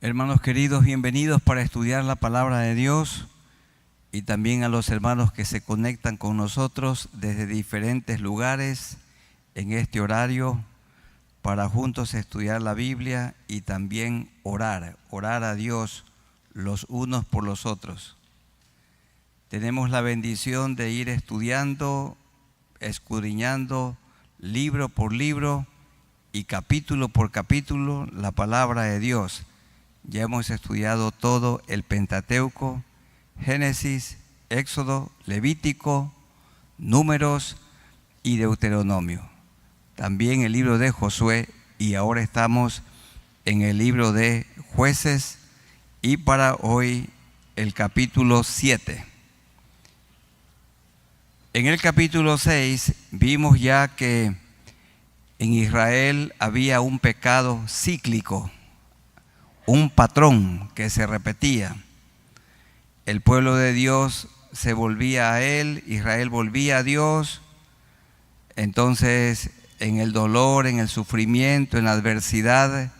Hermanos queridos, bienvenidos para estudiar la palabra de Dios, y también a los hermanos que se conectan con nosotros desde diferentes lugares en este horario para juntos estudiar la Biblia y también orar a Dios los unos por los otros. Tenemos la bendición de ir estudiando, escudriñando libro por libro y capítulo por capítulo la palabra de Dios. Ya hemos estudiado todo el Pentateuco, Génesis, Éxodo, Levítico, Números y Deuteronomio. También el libro de Josué, y ahora estamos en el libro de Jueces, y para hoy el capítulo 7. En el capítulo 6 vimos ya que en Israel había un pecado cíclico, un patrón que se repetía. El pueblo de Dios se volvía a Él, Israel volvía a Dios. Entonces, en el dolor, en el sufrimiento, en la adversidad,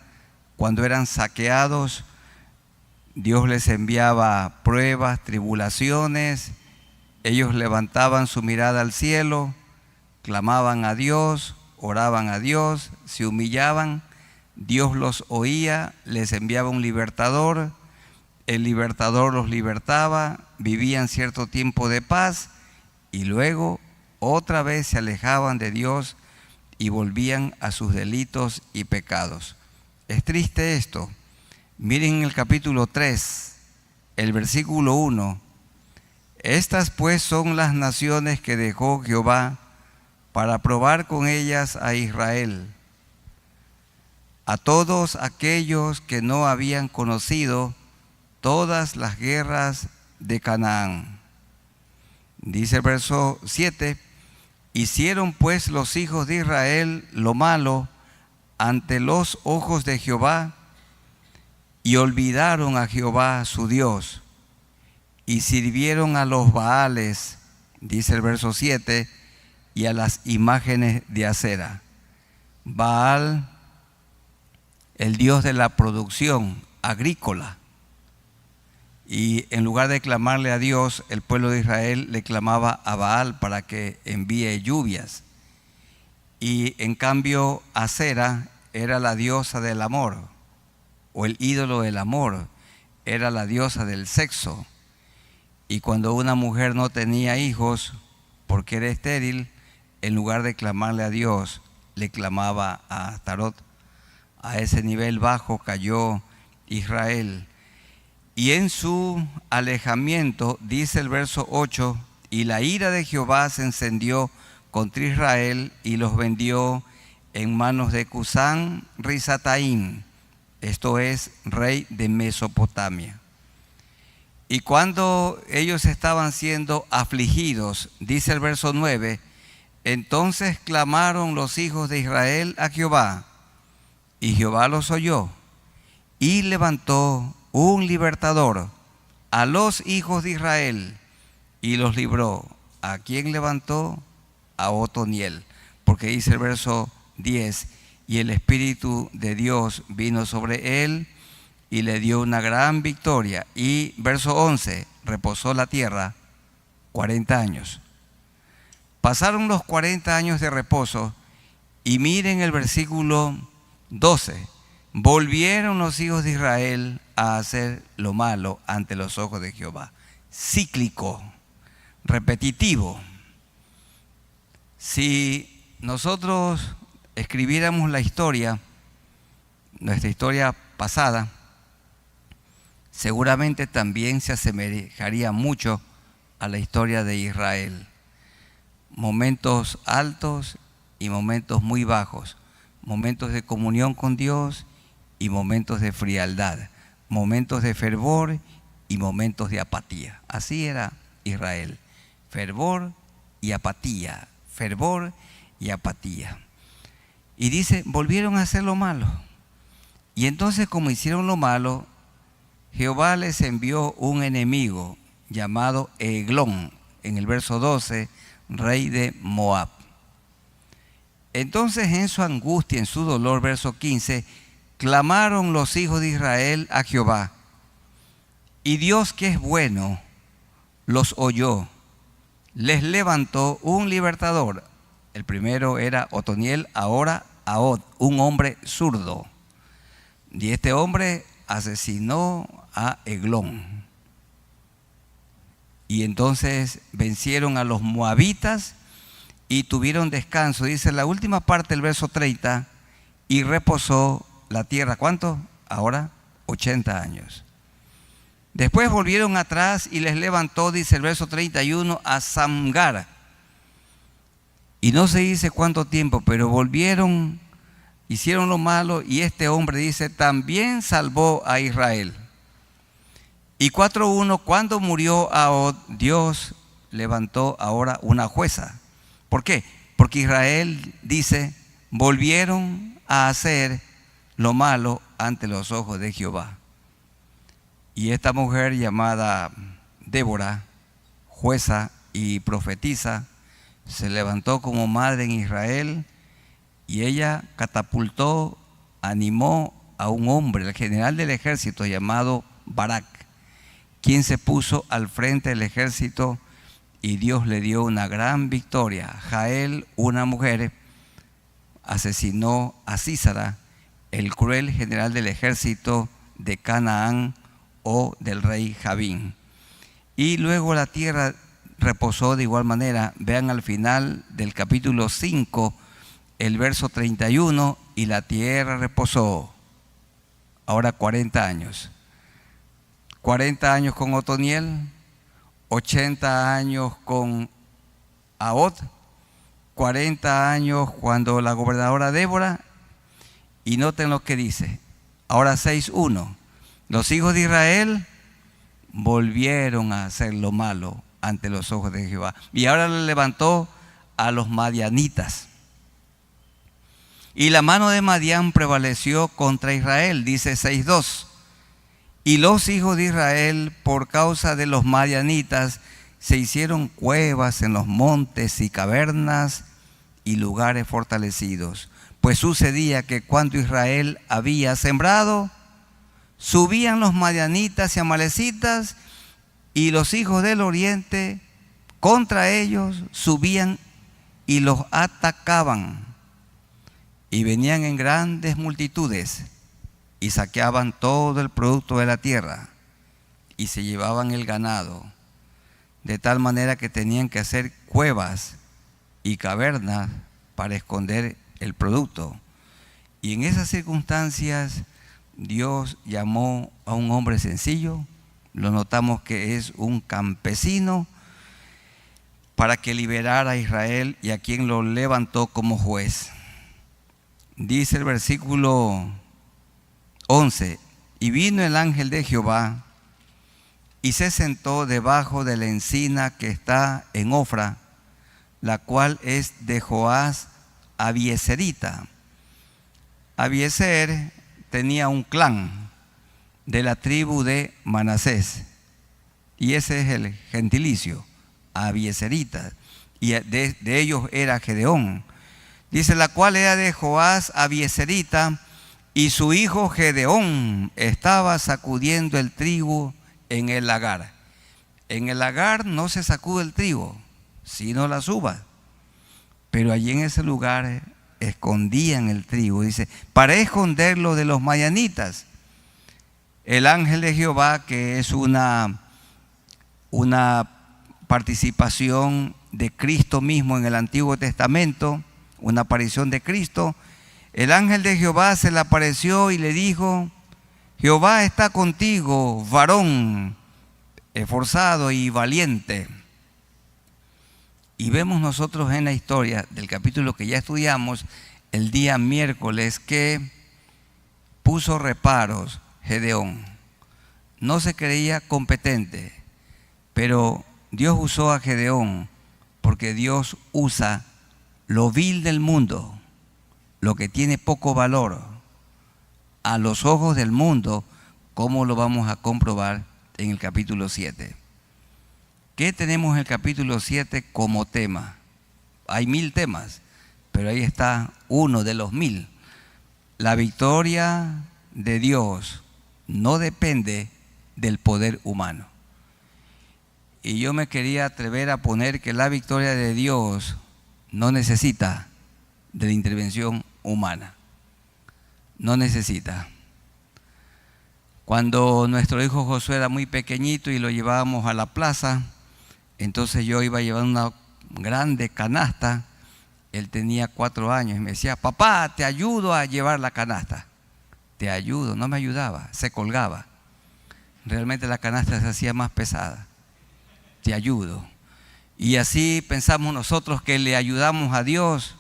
cuando eran saqueados, Dios les enviaba pruebas, tribulaciones. Ellos levantaban su mirada al cielo, clamaban a Dios, oraban a Dios, se humillaban. Dios los oía, les enviaba un libertador, el libertador los libertaba, vivían cierto tiempo de paz y luego otra vez se alejaban de Dios y volvían a sus delitos y pecados. Es triste esto. Miren el capítulo 3, el versículo 1. Estas pues son las naciones que dejó Jehová para probar con ellas a Israel, a todos aquellos que no habían conocido todas las guerras de Canaán. Dice el verso 7, hicieron pues los hijos de Israel lo malo ante los ojos de Jehová y olvidaron a Jehová su Dios y sirvieron a los Baales, dice el verso 7, y a las imágenes de acera. Baal, el dios de la producción agrícola. Y en lugar de clamarle a Dios, el pueblo de Israel le clamaba a Baal para que envíe lluvias. Y en cambio, Acera era la diosa del amor, o el ídolo del amor, era la diosa del sexo. Y cuando una mujer no tenía hijos porque era estéril, en lugar de clamarle a Dios, le clamaba a Astarot. A ese nivel bajo cayó Israel. Y en su alejamiento, dice el verso 8, y la ira de Jehová se encendió contra Israel y los vendió en manos de Cusán Risataim, esto es, rey de Mesopotamia. Y cuando ellos estaban siendo afligidos, dice el verso 9, entonces clamaron los hijos de Israel a Jehová, y Jehová los oyó, y levantó un libertador a los hijos de Israel, y los libró. ¿A quién levantó? A Otoniel, porque dice el verso 10, y el Espíritu de Dios vino sobre él, y le dio una gran victoria. Y verso 11, reposó la tierra 40 años. Pasaron los 40 años de reposo, y miren el versículo 12. Volvieron los hijos de Israel a hacer lo malo ante los ojos de Jehová. Cíclico, repetitivo. Si nosotros escribiéramos la historia, nuestra historia pasada, seguramente también se asemejaría mucho a la historia de Israel. Momentos altos y momentos muy bajos, momentos de comunión con Dios y momentos de frialdad, momentos de fervor y momentos de apatía. Así era Israel, fervor y apatía, fervor y apatía. Y dice, volvieron a hacer lo malo. Y entonces, como hicieron lo malo, Jehová les envió un enemigo llamado Eglón, en el verso 12, rey de Moab. Entonces en su angustia, en su dolor, verso 15, clamaron los hijos de Israel a Jehová. Y Dios, que es bueno, los oyó. Les levantó un libertador. El primero era Otoniel, ahora Ahod, un hombre zurdo. Y este hombre asesinó a Eglón. Y entonces vencieron a los moabitas y tuvieron descanso. Dice la última parte del verso 30, y reposó la tierra. ¿Cuánto? Ahora 80 años. Después volvieron atrás y les levantó, dice el verso 31, a Samgar. Y no se dice cuánto tiempo, pero volvieron, hicieron lo malo, y este hombre dice, también salvó a Israel. Y 4:1, cuando murió Ahod, Dios levantó ahora una jueza. ¿Por qué? Porque Israel, dice, volvieron a hacer lo malo ante los ojos de Jehová. Y esta mujer llamada Débora, jueza y profetisa, se levantó como madre en Israel, y ella catapultó, animó a un hombre, el general del ejército llamado Barak, quien se puso al frente del ejército, y Dios le dio una gran victoria. Jael, una mujer, asesinó a Sísara, el cruel general del ejército de Canaán o del rey Javín. Y luego la tierra reposó de igual manera. Vean al final del capítulo 5, el verso 31, y la tierra reposó. Ahora 40 años. 40 años con Otoniel, 80 años con Ahod, 40 años cuando la gobernadora Débora, y noten lo que dice. Ahora 6:1. Los hijos de Israel volvieron a hacer lo malo ante los ojos de Jehová. Y ahora le levantó a los madianitas. Y la mano de Madián prevaleció contra Israel, dice 6:2. Y los hijos de Israel, por causa de los madianitas, se hicieron cuevas en los montes y cavernas y lugares fortalecidos. Pues sucedía que cuando Israel había sembrado, subían los madianitas y amalecitas, y los hijos del oriente contra ellos subían y los atacaban. Y venían en grandes multitudes y saqueaban todo el producto de la tierra y se llevaban el ganado, de tal manera que tenían que hacer cuevas y cavernas para esconder el producto. Y en esas circunstancias Dios llamó a un hombre sencillo, lo notamos que es un campesino, para que liberara a Israel, y a quien lo levantó como juez. Dice el versículo 11, y vino el ángel de Jehová y se sentó debajo de la encina que está en Ofra, la cual es de Joás Abieserita. Abieser tenía un clan de la tribu de Manasés, y ese es el gentilicio, Abieserita, y de ellos era Gedeón. Dice, la cual era de Joás Abieserita, y su hijo Gedeón estaba sacudiendo el trigo en el lagar. En el lagar no se sacude el trigo, sino las uvas. Pero allí en ese lugar escondían el trigo, dice, para esconderlo de los madianitas. El ángel de Jehová, que es una participación de Cristo mismo en el Antiguo Testamento, una aparición de Cristo. El ángel de Jehová se le apareció y le dijo, Jehová está contigo, varón esforzado y valiente. Y vemos nosotros en la historia del capítulo que ya estudiamos el día miércoles que puso reparos Gedeón. No se creía competente, pero Dios usó a Gedeón, porque Dios usa lo vil del mundo, lo que tiene poco valor, a los ojos del mundo, como lo vamos a comprobar en el capítulo 7. ¿Qué tenemos en el capítulo 7 como tema? Hay 1000 temas, pero ahí está uno de los 1000. La victoria de Dios no depende del poder humano. Y yo me quería atrever a poner que la victoria de Dios no necesita de la intervención humana. No necesita. Cuando nuestro hijo Josué era muy pequeñito y lo llevábamos a la plaza, entonces yo iba a llevar una grande canasta. Él tenía 4 años y me decía: papá, te ayudo a llevar la canasta. Te ayudo. No me ayudaba, se colgaba. Realmente la canasta se hacía más pesada. Te ayudo. Y así pensamos nosotros que le ayudamos a Dios,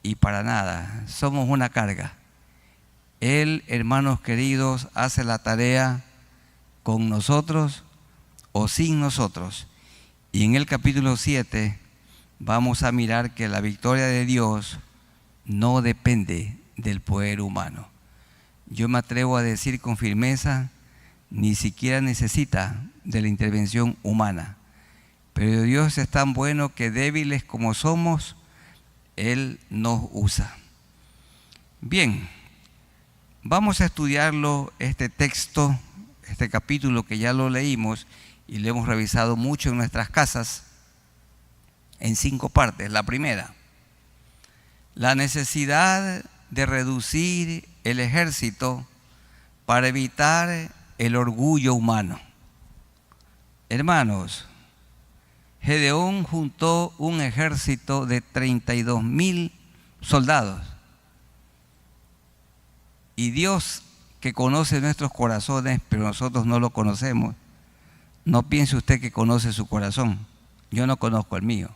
y para nada, somos una carga. Él, hermanos queridos, hace la tarea con nosotros o sin nosotros. Y en el capítulo 7 vamos a mirar que la victoria de Dios no depende del poder humano. Yo me atrevo a decir con firmeza, ni siquiera necesita de la intervención humana. Pero Dios es tan bueno que, débiles como somos, Él nos usa. Bien, vamos a estudiarlo, este texto, este capítulo que ya lo leímos y lo hemos revisado mucho en nuestras casas, en 5 partes. La primera, la necesidad de reducir el ejército para evitar el orgullo humano. Hermanos, Gedeón juntó un ejército de 32,000 soldados. Y Dios, que conoce nuestros corazones, pero nosotros no lo conocemos, no piense usted que conoce su corazón. Yo no conozco el mío.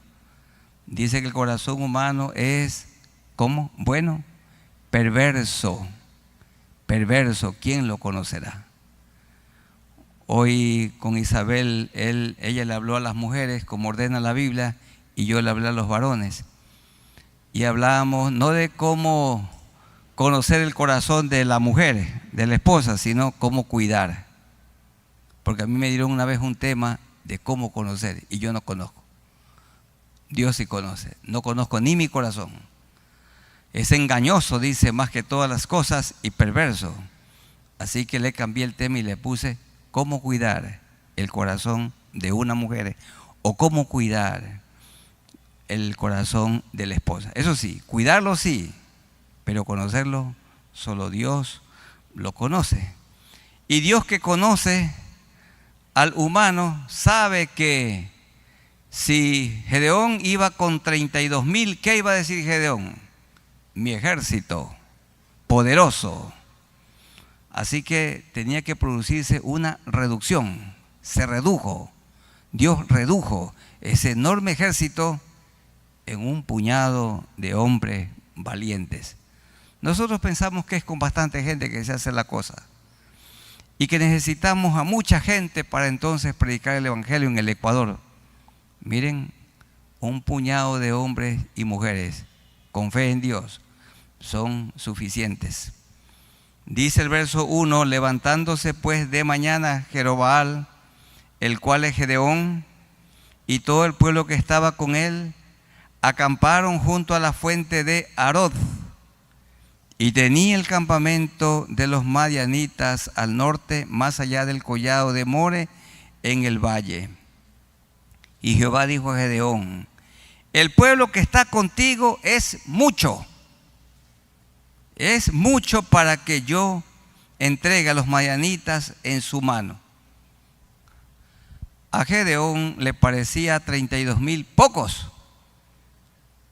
Dice que el corazón humano es, ¿cómo? Bueno, perverso. Perverso, ¿quién lo conocerá? Hoy con Isabel, ella le habló a las mujeres como ordena la Biblia, y yo le hablé a los varones. Y hablábamos no de cómo conocer el corazón de la mujer, de la esposa, sino cómo cuidar. Porque a mí me dieron una vez un tema de cómo conocer, y yo no conozco. Dios sí conoce. No conozco ni mi corazón. Es engañoso, dice, más que todas las cosas, y perverso. Así que le cambié el tema y le puse cómo cuidar el corazón de una mujer, o cómo cuidar el corazón de la esposa. Eso sí, cuidarlo sí, pero conocerlo solo Dios lo conoce. Y Dios, que conoce al humano, sabe que si Gedeón iba con 32,000, ¿qué iba a decir Gedeón? Mi ejército poderoso. Así que tenía que producirse una reducción. Se redujo. Dios redujo ese enorme ejército en un puñado de hombres valientes. Nosotros pensamos que es con bastante gente que se hace la cosa, y que necesitamos a mucha gente para entonces predicar el evangelio en el Ecuador. Miren, un puñado de hombres y mujeres con fe en Dios son suficientes. Dice el verso 1: levantándose pues de mañana Jerobbaal, el cual es Gedeón, y todo el pueblo que estaba con él, acamparon junto a la fuente de Harod, y tenía el campamento de los madianitas al norte, más allá del collado de More, en el valle. Y Jehová dijo a Gedeón: el pueblo que está contigo es mucho para que yo entregue a los madianitas en su mano. A Gedeón le parecía 32,000 pocos,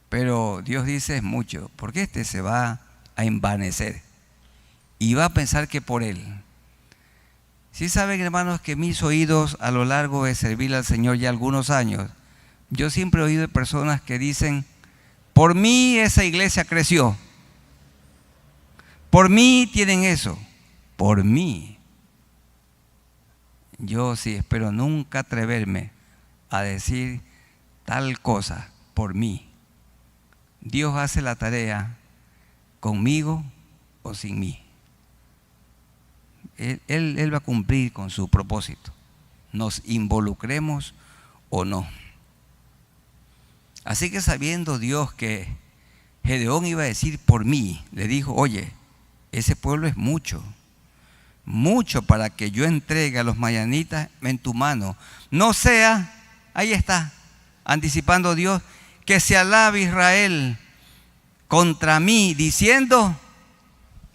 pero Dios dice es mucho, porque este se va a envanecer y va a pensar que por él. Si saben, hermanos, que mis oídos a lo largo de servir al Señor ya algunos años, yo siempre he oído de personas que dicen: por mí esa iglesia creció, por mí tienen eso, por mí. Yo sí espero nunca atreverme a decir tal cosa, por mí. Dios hace la tarea conmigo o sin mí. Él va a cumplir con su propósito, nos involucremos o no. Así que, sabiendo Dios que Gedeón iba a decir por mí. Le dijo, oye, ese pueblo es mucho, mucho para que yo entregue a los madianitas en tu mano. No sea, ahí está, anticipando Dios, que se alabe Israel contra mí, diciendo,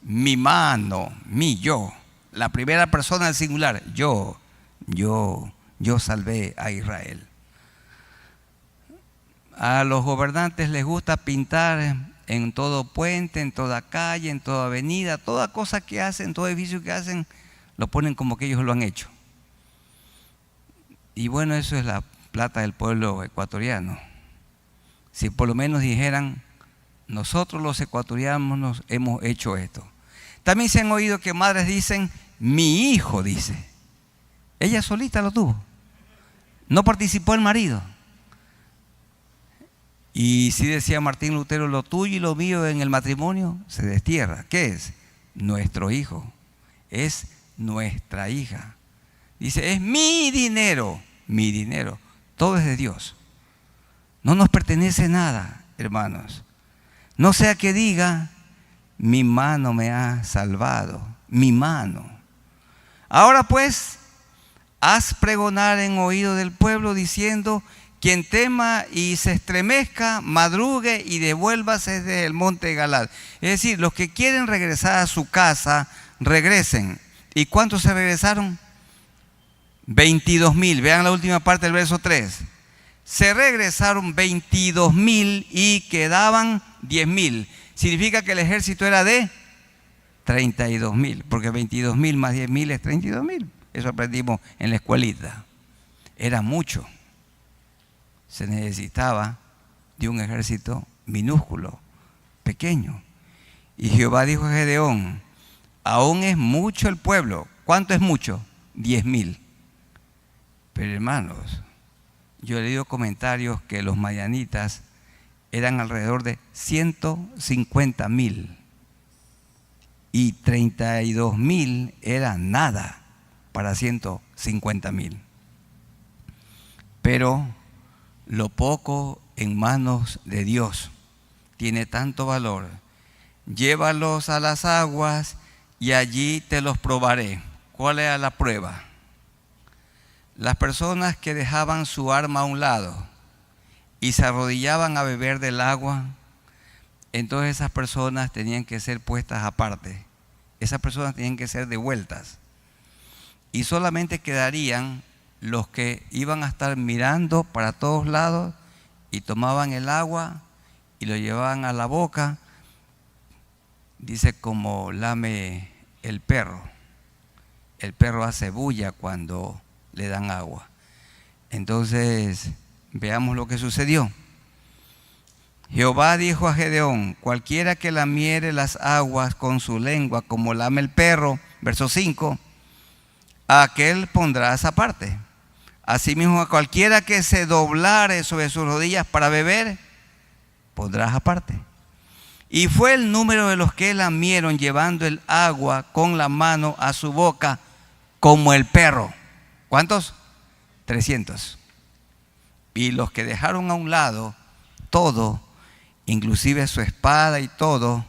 mi mano, yo, la primera persona del singular, yo salvé a Israel. A los gobernantes les gusta pintar en todo puente, en toda calle, en toda avenida, toda cosa que hacen, todo edificio que hacen, lo ponen como que ellos lo han hecho. Y bueno, eso es la plata del pueblo ecuatoriano. Si por lo menos dijeran, nosotros los ecuatorianos hemos hecho esto. También se han oído que madres dicen, mi hijo dice. Ella solita lo tuvo. No participó el marido. Y sí decía Martín Lutero, lo tuyo y lo mío en el matrimonio se destierra. ¿Qué es? Nuestro hijo. Es nuestra hija. Dice, es mi dinero. Mi dinero. Todo es de Dios. No nos pertenece nada, hermanos. No sea que diga, mi mano me ha salvado. Mi mano. Ahora pues, haz pregonar en oído del pueblo diciendo, quien tema y se estremezca, madrugue y devuélvase desde el monte Galad. Es decir, los que quieren regresar a su casa, regresen. ¿Y cuántos se regresaron? 22,000. Vean la última parte del verso 3. Se regresaron 22,000 y quedaban 10,000. Significa que el ejército era de 32,000, porque 22,000 más 10,000 es 32,000. Eso aprendimos en la escuelita. Era mucho. Se necesitaba de un ejército minúsculo, pequeño. Y Jehová dijo a Gedeón, aún es mucho el pueblo. ¿Cuánto es mucho? 10,000. Pero hermanos, yo he leído comentarios que los madianitas eran alrededor de 150,000 y 32,000 era nada para 150,000. Pero lo poco en manos de Dios tiene tanto valor. Llévalos a las aguas y allí te los probaré. ¿Cuál era la prueba? Las personas que dejaban su arma a un lado y se arrodillaban a beber del agua, entonces esas personas tenían que ser puestas aparte. Esas personas tenían que ser devueltas. Y solamente quedarían los que iban a estar mirando para todos lados y tomaban el agua y lo llevaban a la boca, dice como lame el perro. El perro hace bulla cuando le dan agua. Entonces, veamos lo que sucedió. Jehová dijo a Gedeón, cualquiera que lamiere las aguas con su lengua como lame el perro, verso 5, a aquel pondrás aparte. Asimismo, a cualquiera que se doblare sobre sus rodillas para beber, pondrás aparte. Y fue el número de los que lamieron llevando el agua con la mano a su boca como el perro. ¿Cuántos? 300. Y los que dejaron a un lado todo, inclusive su espada y todo,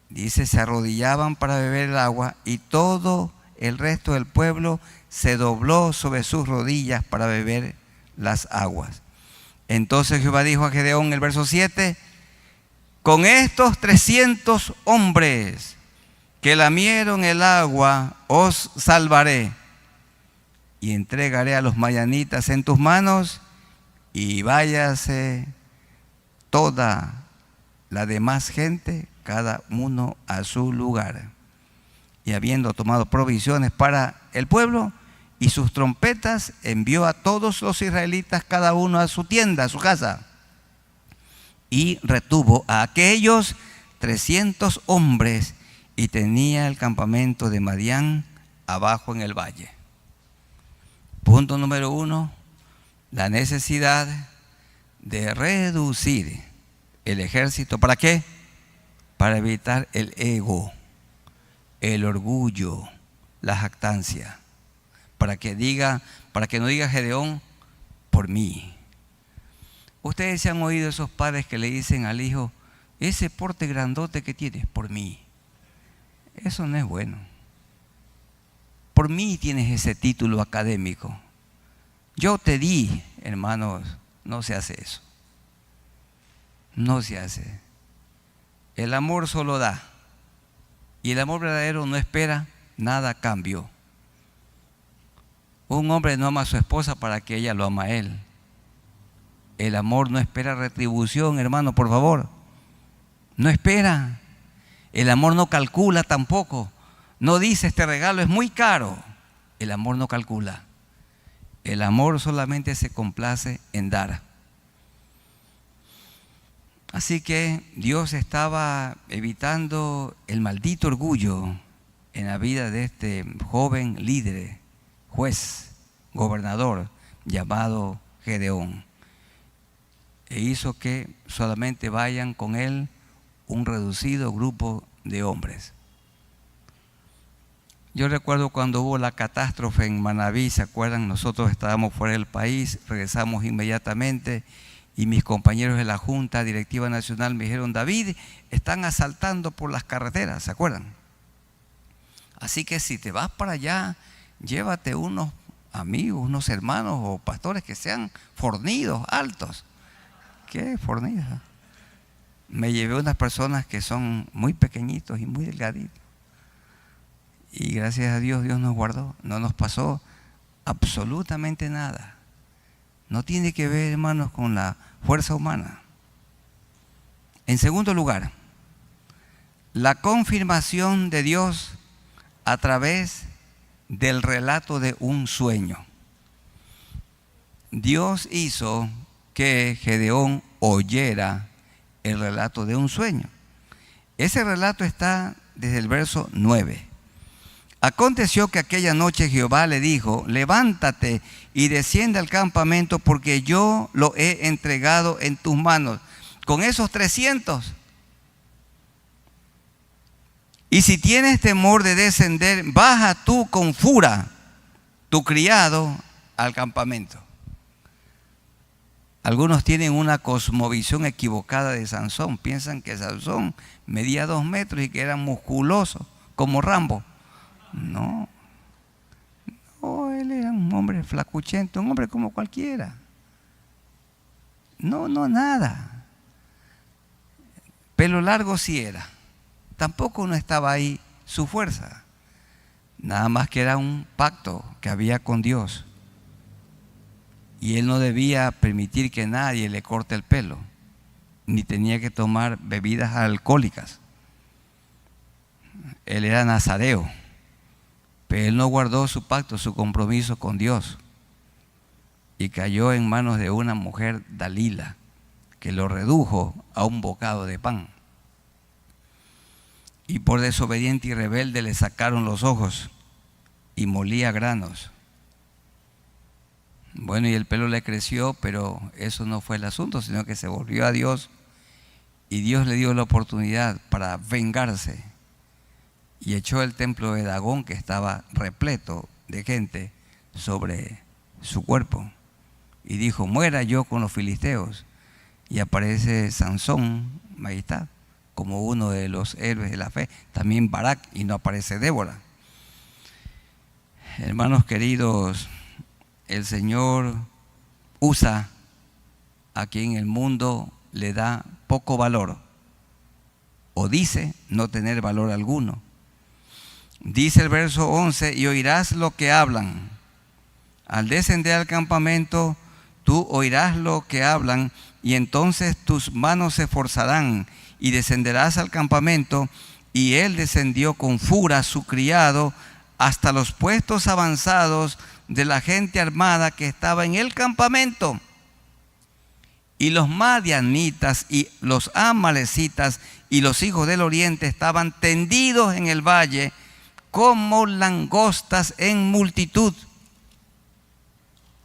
dice, se arrodillaban para beber el agua y todo el resto del pueblo se dobló sobre sus rodillas para beber las aguas. Entonces Jehová dijo a Gedeón en el verso 7, con estos 300 hombres que lamieron el agua os salvaré y entregaré a los madianitas en tus manos y váyase toda la demás gente, cada uno a su lugar. Y habiendo tomado provisiones para el pueblo y sus trompetas, envió a todos los israelitas, cada uno a su tienda, a su casa. Y retuvo a aquellos 300 hombres y tenía el campamento de Madián abajo en el valle. Punto número 1, la necesidad de reducir el ejército. ¿Para qué? Para evitar el ego, el orgullo, la jactancia. Para que no diga Gedeón, por mí. Ustedes se han oído esos padres que le dicen al hijo, ese porte grandote que tienes, por mí. Eso no es bueno. Por mí tienes ese título académico. Yo te di, hermanos, no se hace eso. No se hace. El amor solo da. Y el amor verdadero no espera nada a cambio. Un hombre no ama a su esposa para que ella lo ama a él. El amor no espera retribución, hermano, por favor. No espera. El amor no calcula tampoco. No dice este regalo es muy caro. El amor no calcula. El amor solamente se complace en dar. Así que Dios estaba evitando el maldito orgullo en la vida de este joven líder, juez, gobernador, llamado Gedeón. E hizo que solamente vayan con él un reducido grupo de hombres. Yo recuerdo cuando hubo la catástrofe en Manabí, ¿se acuerdan? Nosotros estábamos fuera del país, regresamos inmediatamente y mis compañeros de la Junta Directiva Nacional me dijeron: David, están asaltando por las carreteras, ¿se acuerdan? Así que si te vas para allá, llévate unos amigos, unos hermanos o pastores que sean fornidos, altos. ¿Qué fornidos? Me llevé unas personas que son muy pequeñitos y muy delgaditos. Y gracias a Dios, Dios nos guardó. No nos pasó absolutamente nada. No tiene que ver, hermanos, con la fuerza humana. En segundo lugar, la confirmación de Dios a través del relato de un sueño. Dios hizo que Gedeón oyera el relato de un sueño. Ese relato está desde el verso 9. Aconteció que aquella noche Jehová le dijo: levántate y desciende al campamento, porque yo lo he entregado en tus manos. Con esos 300. Y si tienes temor de descender, baja tú con Fura, tu criado, al campamento. Algunos tienen una cosmovisión equivocada de Sansón. Piensan que Sansón medía 2 metros y que era musculoso, como Rambo. No, él era un hombre flacuchento, un hombre como cualquiera. No, nada. Pelo largo sí era. Tampoco no estaba ahí su fuerza. Nada más que era un pacto que había con Dios. Y él no debía permitir que nadie le corte el pelo, ni tenía que tomar bebidas alcohólicas. Él era nazareo. Pero él no guardó su pacto, su compromiso con Dios, y cayó en manos de una mujer, Dalila, que lo redujo a un bocado de pan. Y por desobediente y rebelde le sacaron los ojos y molía granos. Bueno, y el pelo le creció, pero eso no fue el asunto, sino que se volvió a Dios y Dios le dio la oportunidad para vengarse. Y echó el templo de Dagón, que estaba repleto de gente, sobre su cuerpo. Y dijo: muera yo con los filisteos. Y aparece Sansón, majestad, como uno de los héroes de la fe. También Barak, y no aparece Débora. Hermanos queridos, el Señor usa a quien el mundo le da poco valor, o dice no tener valor alguno. Dice el verso 11: y oirás lo que hablan. Al descender al campamento, tú oirás lo que hablan, y entonces tus manos se forzarán, y descenderás al campamento. Y él descendió con Fura, su criado, hasta los puestos avanzados de la gente armada que estaba en el campamento. Y los madianitas y los amalecitas y los hijos del oriente estaban tendidos en el valle como langostas en multitud.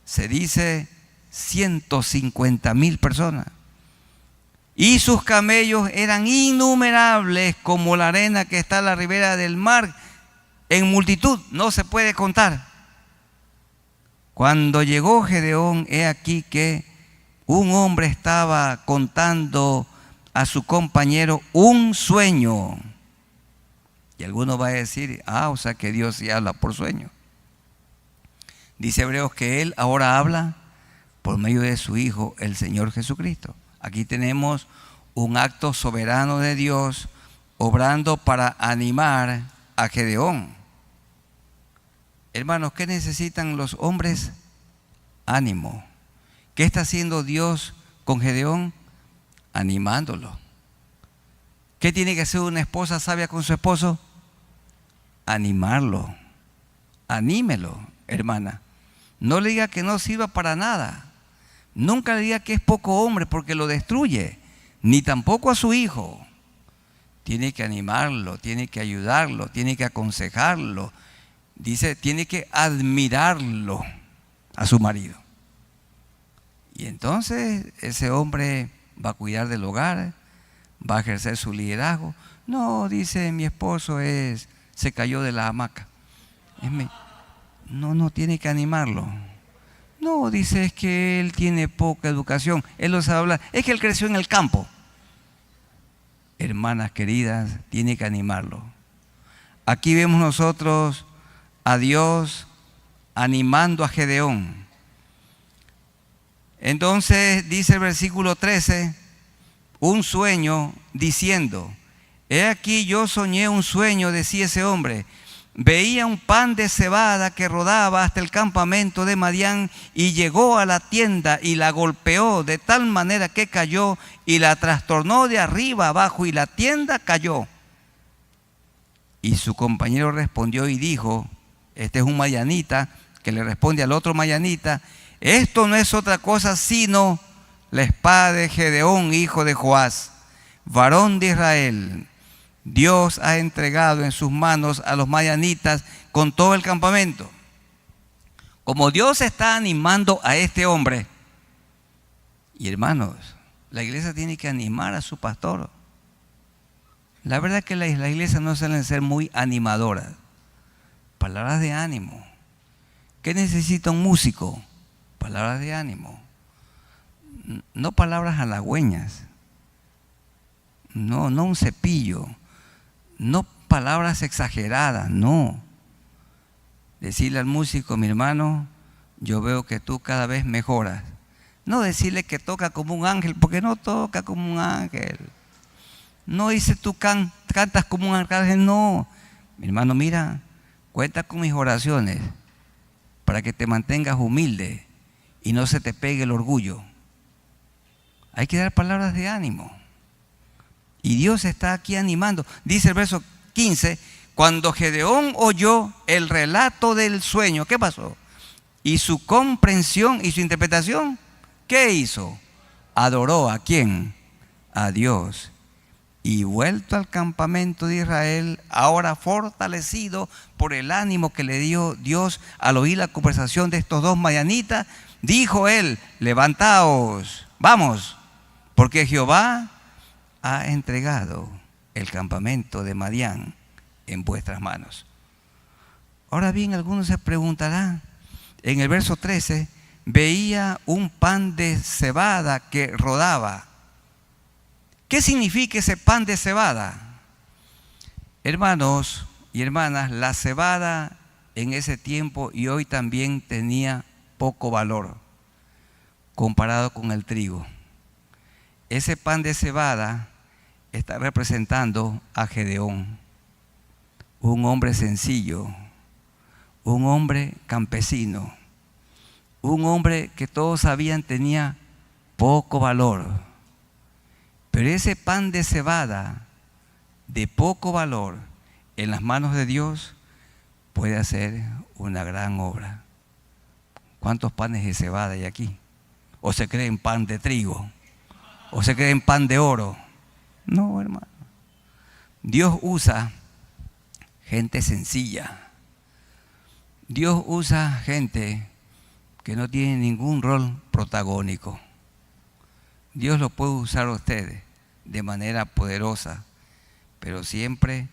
Se dice 150,000 personas. Y sus camellos eran innumerables como la arena que está a la ribera del mar, en multitud, no se puede contar. Cuando llegó Gedeón, he aquí que un hombre estaba contando a su compañero un sueño. Y alguno va a decir, o sea que Dios sí habla por sueño. Dice Hebreos que Él ahora habla por medio de su Hijo, el Señor Jesucristo. Aquí tenemos un acto soberano de Dios obrando para animar a Gedeón. Hermanos, ¿qué necesitan los hombres? Ánimo. ¿Qué está haciendo Dios con Gedeón? Animándolo. ¿Qué tiene que hacer una esposa sabia con su esposo? Animarlo. Anímelo, hermana. No le diga que no sirva para nada. Nunca le diga que es poco hombre porque lo destruye. Ni tampoco a su hijo. Tiene que animarlo, tiene que ayudarlo, tiene que aconsejarlo. Dice, tiene que admirarlo a su marido. Y entonces ese hombre va a cuidar del hogar, va a ejercer su liderazgo. No, dice, mi esposo se cayó de la hamaca. No, tiene que animarlo. No, dice, es que él tiene poca educación, él no sabe hablar, es que él creció en el campo. Hermanas queridas, tiene que animarlo. Aquí vemos nosotros a Dios animando a Gedeón. Entonces dice el versículo 13, un sueño diciendo, he aquí yo soñé un sueño, decía ese hombre. Veía un pan de cebada que rodaba hasta el campamento de Madián y llegó a la tienda y la golpeó de tal manera que cayó y la trastornó de arriba abajo y la tienda cayó. Y su compañero respondió y dijo, este es un madianita que le responde al otro madianita, esto no es otra cosa sino la espada de Gedeón, hijo de Joás, varón de Israel. Dios ha entregado en sus manos a los madianitas con todo el campamento. Como Dios está animando a este hombre, y hermanos, la iglesia tiene que animar a su pastor. La verdad es que las iglesias no suelen ser muy animadoras. Palabras de ánimo. ¿Qué necesita un músico? Palabras de ánimo. No palabras halagüeñas. No un cepillo. No palabras exageradas, no. Decirle al músico, mi hermano, yo veo que tú cada vez mejoras. No decirle que toca como un ángel, porque no toca como un ángel. No dice tú cantas como un ángel, no. Mi hermano, mira, cuenta con mis oraciones para que te mantengas humilde y no se te pegue el orgullo. Hay que dar palabras de ánimo. Y Dios está aquí animando. Dice el verso 15, cuando Gedeón oyó el relato del sueño, ¿qué pasó? Y su comprensión y su interpretación, ¿qué hizo? Adoró ¿a quién? A Dios. Y vuelto al campamento de Israel, ahora fortalecido por el ánimo que le dio Dios al oír la conversación de estos dos madianitas, dijo él, levantaos, vamos, porque Jehová ha entregado el campamento de Madián en vuestras manos. Ahora bien, algunos se preguntarán, en el verso 13, veía un pan de cebada que rodaba. ¿Qué significa ese pan de cebada? Hermanos y hermanas, la cebada en ese tiempo y hoy también tenía poco valor comparado con el trigo. Ese pan de cebada está representando a Gedeón, un hombre sencillo, un hombre campesino, un hombre que todos sabían tenía poco valor. Pero ese pan de cebada de poco valor en las manos de Dios puede hacer una gran obra. ¿Cuántos panes de cebada hay aquí? ¿O se creen pan de trigo? ¿O se creen pan de oro? No, hermano. Dios usa gente sencilla. Dios usa gente que no tiene ningún rol protagónico. Dios lo puede usar a ustedes de manera poderosa, pero siempre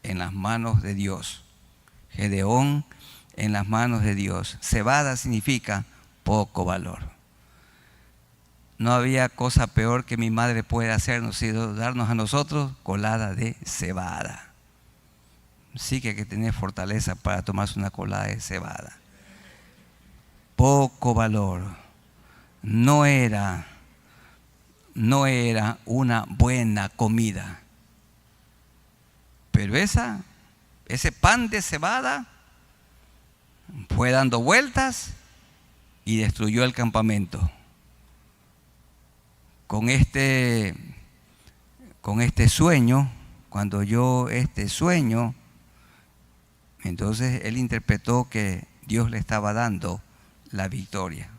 en las manos de Dios. Gedeón en las manos de Dios. Cebada significa poco valor. no había cosa peor que mi madre pueda hacernos, sino darnos a nosotros colada de cebada. Sí que hay que tener fortaleza para tomarse una colada de cebada. Poco valor. No era una buena comida. Pero ese pan de cebada fue dando vueltas y destruyó el campamento. Con este sueño, cuando oyó este sueño, entonces él interpretó que Dios le estaba dando la victoria.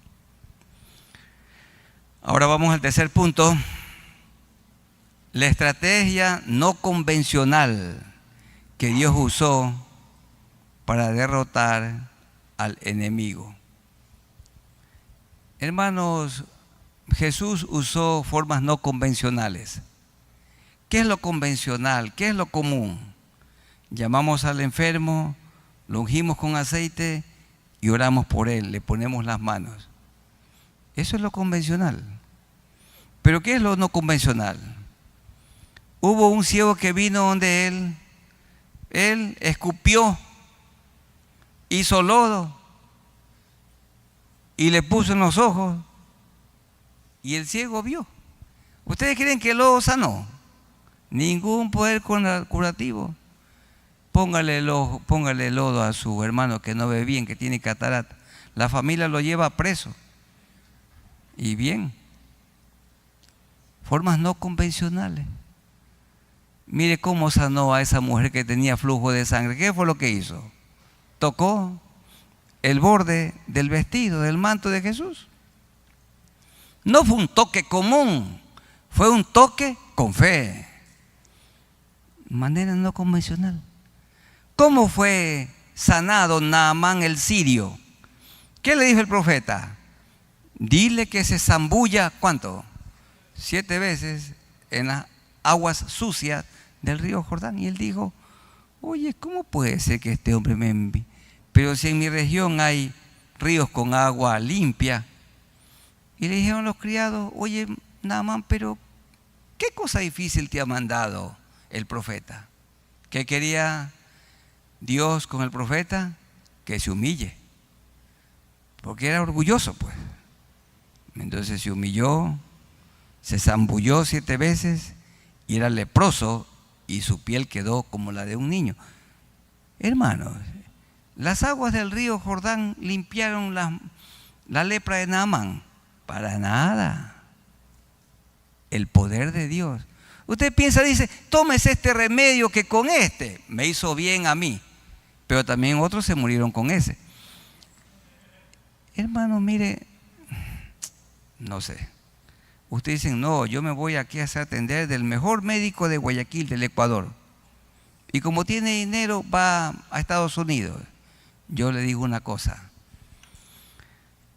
Ahora vamos al tercer punto. La estrategia no convencional que Dios usó para derrotar al enemigo. Hermanos, Jesús usó formas no convencionales. ¿Qué es lo convencional? ¿Qué es lo común? Llamamos al enfermo, lo ungimos con aceite y oramos por él, le ponemos las manos. Eso es lo convencional. ¿Pero qué es lo no convencional? Hubo un ciego que vino donde él escupió, hizo lodo y le puso en los ojos y el ciego vio. ¿Ustedes creen que el lodo sanó? Ningún poder curativo. Póngale lodo a su hermano que no ve bien, que tiene catarata. La familia lo lleva preso. Y bien. Formas no convencionales. Mire cómo sanó a esa mujer que tenía flujo de sangre. ¿Qué fue lo que hizo? Tocó el borde del vestido, del manto de Jesús. No fue un toque común, fue un toque con fe. Manera no convencional. ¿Cómo fue sanado Naamán el sirio? ¿Qué le dijo el profeta? Dile que se zambulla, ¿cuánto? 7 veces en las aguas sucias del río Jordán. Y él dijo, oye, ¿cómo puede ser que este hombre me envíe? Pero si en mi región hay ríos con agua limpia. Y le dijeron los criados, oye, Naamán, pero ¿qué cosa difícil te ha mandado el profeta? ¿Qué quería Dios con el profeta? Que se humille. Porque era orgulloso, pues. Entonces se humilló, se zambulló 7 veces y era leproso y su piel quedó como la de un niño. Hermanos, las aguas del río Jordán limpiaron la lepra de Naamán. Para nada. El poder de Dios. Usted piensa, dice, tómese este remedio que con este me hizo bien a mí. Pero también otros se murieron con ese. Hermano, mire, no sé. Ustedes dicen, no, yo me voy aquí a hacer atender del mejor médico de Guayaquil, del Ecuador. Y como tiene dinero, va a Estados Unidos. Yo le digo una cosa.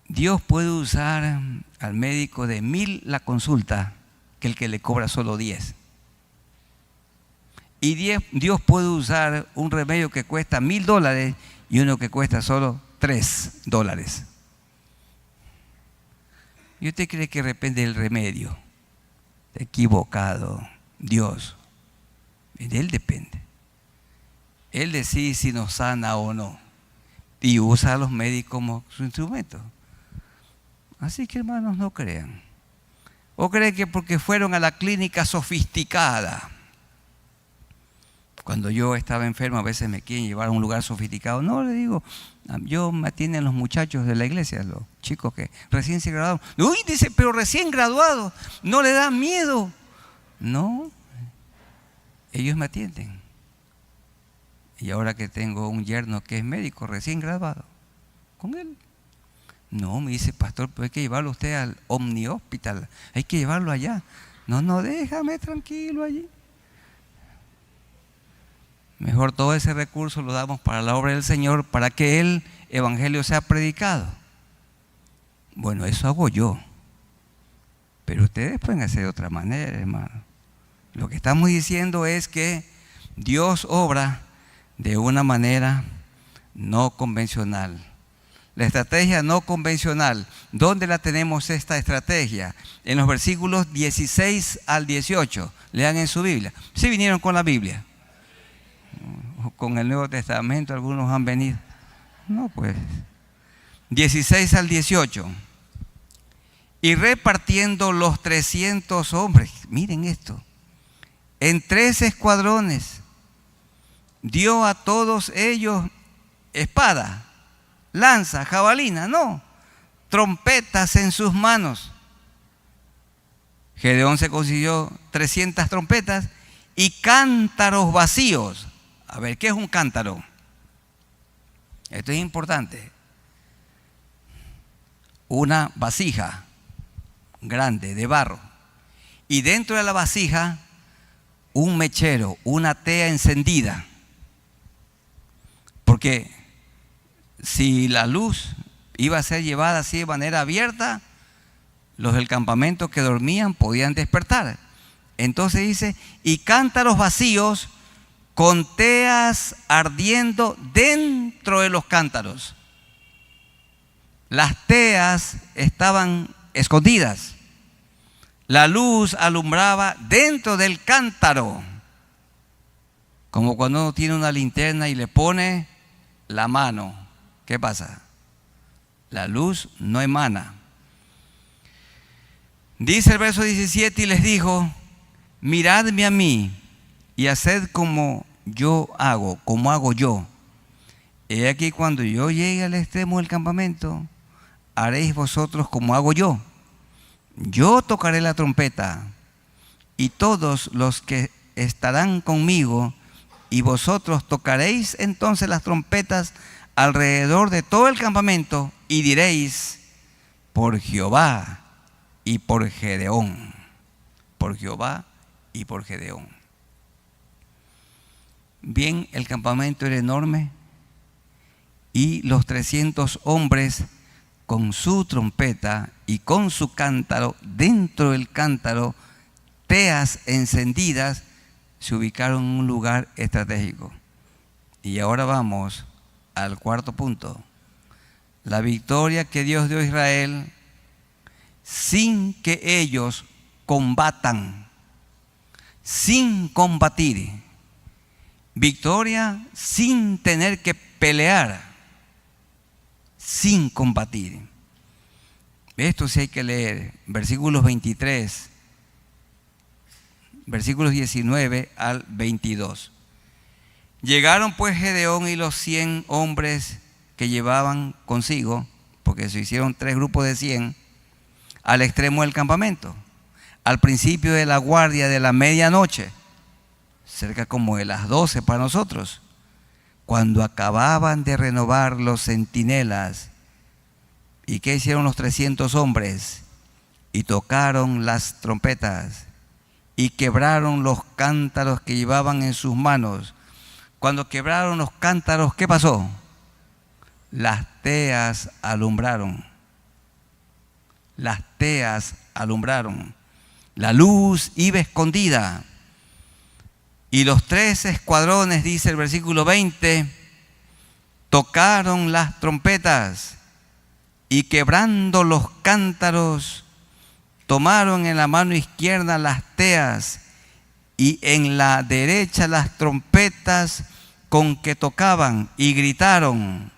Dios puede usar al médico de 1000 la consulta que el que le cobra solo 10. Y Dios puede usar un remedio que cuesta $1000 y uno que cuesta solo $3. ¿Y usted cree que depende del remedio? Está equivocado. Dios, de Él depende. Él decide si nos sana o no. Y usa a los médicos como su instrumento. Así que, hermanos, no crean. O creen que porque fueron a la clínica sofisticada. Cuando yo estaba enfermo, a veces me quieren llevar a un lugar sofisticado. No, le digo, yo me atienden los muchachos de la iglesia, los chicos que recién se graduaron. Uy, dice, pero recién graduado, ¿no le da miedo? No, ellos me atienden. Y ahora que tengo un yerno que es médico, recién graduado, con él. No, me dice, pastor, pero hay que llevarlo usted al Omni Hospital, hay que llevarlo allá. No, déjame tranquilo allí. Mejor todo ese recurso lo damos para la obra del Señor, para que el evangelio sea predicado. Bueno, eso hago yo. Pero ustedes pueden hacer de otra manera, hermano. Lo que estamos diciendo es que Dios obra de una manera no convencional. La estrategia no convencional. ¿Dónde la tenemos esta estrategia? En los versículos 16 al 18. Lean en su Biblia. ¿Sí vinieron con la Biblia? Con el Nuevo Testamento algunos han venido. No, pues. 16 al 18. Y repartiendo los 300 hombres, miren esto, en 3 escuadrones, dio a todos ellos espada, lanza, jabalina, no, trompetas en sus manos. Gedeón se consiguió 300 trompetas y cántaros vacíos. A ver, ¿qué es un cántaro? Esto es importante. Una vasija grande de barro y dentro de la vasija un mechero, una tea encendida, porque si la luz iba a ser llevada así de manera abierta, los del campamento que dormían podían despertar. Entonces dice, y cántaros vacíos con teas ardiendo dentro de los cántaros. Las teas estaban escondidas. La luz alumbraba dentro del cántaro. Como cuando uno tiene una linterna y le pone la mano. ¿Qué pasa? La luz no emana. Dice el verso 17, y les dijo, miradme a mí y haced como yo hago, como hago yo. He aquí cuando yo llegue al extremo del campamento, haréis vosotros como hago yo. Yo tocaré la trompeta y todos los que estarán conmigo, y vosotros tocaréis entonces las trompetas alrededor de todo el campamento y diréis, por Jehová y por Gedeón. Por Jehová y por Gedeón. Bien, el campamento era enorme y los 300 hombres con su trompeta y con su cántaro, dentro del cántaro, teas encendidas, se ubicaron en un lugar estratégico. Y ahora vamos al cuarto punto. La victoria que Dios dio a Israel sin que ellos combatan, sin combatir. Victoria sin tener que pelear, sin combatir. Esto sí hay que leer, versículos 23, versículos 19 al 22. Llegaron pues Gedeón y los 100 hombres que llevaban consigo, porque se hicieron 3 grupos de 100, al extremo del campamento, al principio de la guardia de la medianoche, cerca como de las 12 para nosotros, cuando acababan de renovar los centinelas. ¿Y qué hicieron los 300 hombres? Y tocaron las trompetas y quebraron los cántaros que llevaban en sus manos. Cuando quebraron los cántaros, ¿qué pasó? Las teas alumbraron. Las teas alumbraron. La luz iba escondida. Y los 3 escuadrones, dice el versículo 20, tocaron las trompetas y quebrando los cántaros, tomaron en la mano izquierda las teas y en la derecha las trompetas con que tocaban, y gritaron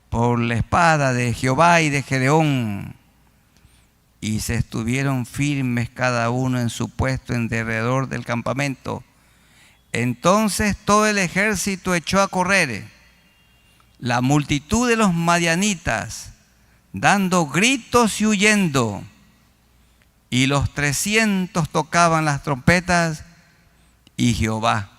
por la espada de Jehová y de Gedeón. Y se estuvieron firmes cada uno en su puesto en derredor del campamento. Entonces todo el ejército echó a correr, la multitud de los madianitas, dando gritos y huyendo. Y los 300 tocaban las trompetas, y Jehová,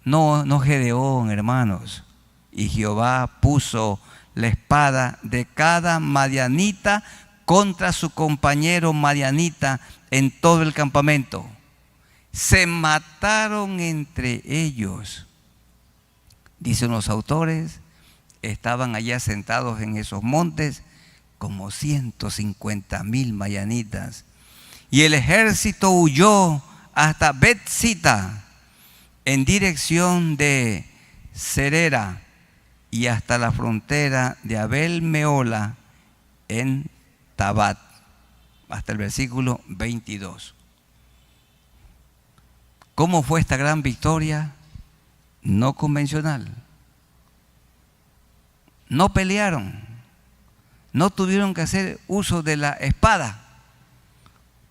no Gedeón, hermanos, y Jehová puso la espada de cada madianita contra su compañero madianita en todo el campamento. Se mataron entre ellos. Dicen los autores, estaban allá sentados en esos montes como 150,000 madianitas. Y el ejército huyó hasta Bet-sita en dirección de Serera. y hasta la frontera de Abel Meola en Tabat, hasta el versículo 22. ¿Cómo fue esta gran victoria? No convencional. No pelearon, no tuvieron que hacer uso de la espada,